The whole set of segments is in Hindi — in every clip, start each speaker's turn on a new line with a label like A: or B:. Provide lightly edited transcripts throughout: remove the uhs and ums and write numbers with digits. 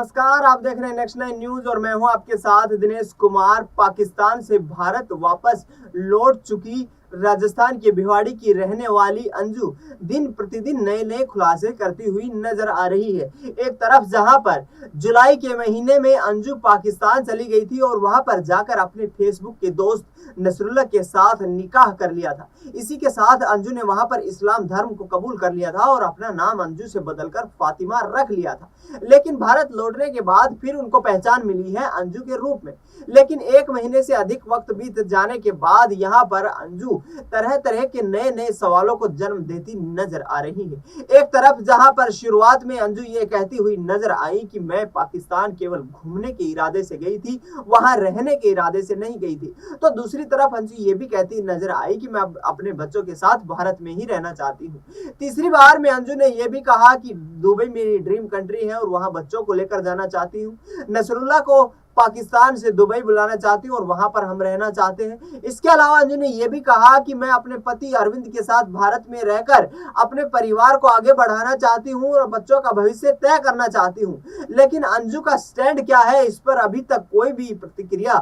A: नमस्कार, आप देख रहे हैं नेक्स्ट 9 न्यूज और मैं हूं आपके साथ दिनेश कुमार। पाकिस्तान से भारत वापस लौट चुकी राजस्थान के भिवाड़ी की रहने वाली अंजू दिन प्रतिदिन नए नए खुलासे करती हुई नजर आ रही है। एक तरफ जहां पर जुलाई के महीने में अंजू पाकिस्तान चली गई थी और वहां पर जाकर अपने फेसबुक के दोस्त नसरुल्लाह के साथ निकाह कर लिया था। इसी के साथ अंजू ने वहां पर इस्लाम धर्म को कबूल कर लिया था और अपना नाम अंजू से बदलकर फातिमा रख लिया था। लेकिन भारत लौटने के बाद फिर उनको पहचान मिली है अंजू के रूप में। लेकिन 1 महीने से अधिक वक्त बीत जाने के बाद यहाँ पर अंजू तरह तरह के नए नए सवालों को जन्म देती नजर आ रही है। एक तरफ जहां पर शुरुआत में अंजू ये कहती हुई नजर आई कि मैं पाकिस्तान केवल घूमने के इरादे से गई थी, वहां रहने के इरादे से नहीं गई थी, तो दूसरी तरफ अंजू ये भी कहती नजर आई कि मैं अपने बच्चों के साथ भारत में ही रहना चाहती हूँ। तीसरी बार में अंजू ने यह भी कहा कि दुबई मेरी ड्रीम कंट्री है और वहां बच्चों को लेकर जाना चाहती हूँ। नसरुल्लाह को पाकिस्तान से दुबई बुलाना चाहती हूँ और वहां पर हम रहना चाहते हैं। इसके अलावा अंजू ने यह भी कहा कि मैं अपने पति अरविंद के साथ भारत में रहकर अपने परिवार को आगे बढ़ाना चाहती हूँ और बच्चों का भविष्य तय करना चाहती हूँ। लेकिन अंजू का स्टैंड क्या है, इस पर अभी तक कोई भी प्रतिक्रिया,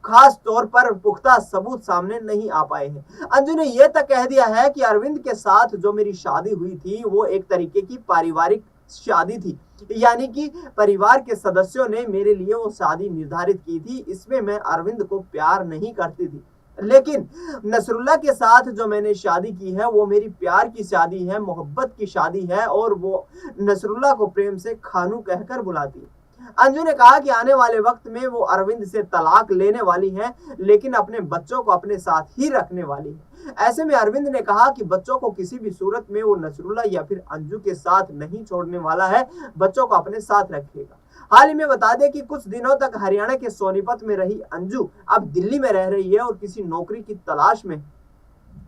A: खास तौर पर पुख्ता सबूत सामने नहीं आ पाए हैं। अंजू ने यह तक कह दिया है कि अरविंद के साथ जो मेरी शादी हुई थी वो एक तरीके की पारिवारिक शादी थी, यानी कि परिवार के सदस्यों ने मेरे लिए वो शादी निर्धारित की थी। इसमें मैं अरविंद को प्यार नहीं करती थी, लेकिन नसरुल्लाह के साथ जो मैंने शादी की है वो मेरी प्यार की शादी है, मोहब्बत की शादी है और वो नसरुल्लाह को प्रेम से खानू कहकर बुलाती है। अंजू ने कहा कि आने वाले वक्त में वो अरविंद से तलाक लेने वाली है, लेकिन अपने बच्चों को अपने साथ ही रखने वाली है। ऐसे में अरविंद ने कहा कि बच्चों को किसी भी सूरत में वो नसरुल्लाह या फिर अंजू के साथ नहीं छोड़ने वाला है, बच्चों को अपने साथ रखेगा। हाल ही में बता दें कि कुछ दिनों तक हरियाणा के सोनीपत में रही अंजू अब दिल्ली में रह रही है और किसी नौकरी की तलाश में।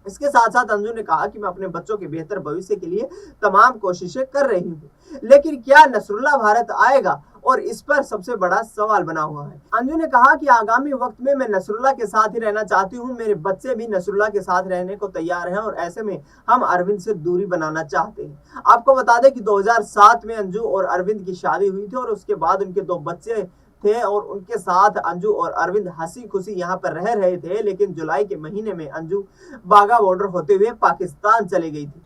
A: इसके साथ साथ अंजू ने कहा कि मैं अपने बच्चों के बेहतर भविष्य के लिए तमाम कोशिशें कर रही हूँ, लेकिन क्या नसरुल्लाह भारत आएगा, और इस पर सबसे बड़ा सवाल बना हुआ है। अंजू ने कहा कि आगामी वक्त में मैं नसरुल्लाह के साथ ही रहना चाहती हूँ, मेरे बच्चे भी नसरुल्लाह के साथ रहने को तैयार हैं और ऐसे में हम अरविंद से दूरी बनाना चाहते हैं। आपको बता दें कि 2007 में अंजू और अरविंद की शादी हुई थी और उसके बाद उनके 2 बच्चे थे और उनके साथ अंजू और अरविंद हंसी खुशी यहाँ पर रह रहे थे। लेकिन जुलाई के महीने में अंजू बाघा बॉर्डर होते हुए पाकिस्तान चली गई थी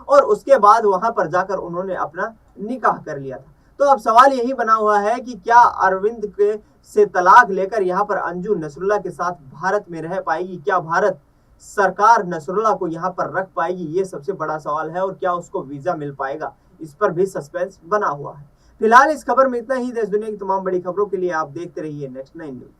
A: और उसके बाद वहां पर जाकर उन्होंने अपना निकाह कर लिया था। तो अब सवाल यही बना हुआ है कि क्या अरविंद के से तलाक लेकर यहाँ पर अंजू नसरुल्लाह के साथ भारत में रह पाएगी? क्या भारत सरकार नसरुल्लाह को यहाँ पर रख पाएगी? ये सबसे बड़ा सवाल है। और क्या उसको वीजा मिल पाएगा, इस पर भी सस्पेंस बना हुआ है। फिलहाल इस खबर में इतना ही। देश दुनिया की तमाम बड़ी खबरों के लिए आप देखते रहिए नेक्स्ट 9 न्यूज।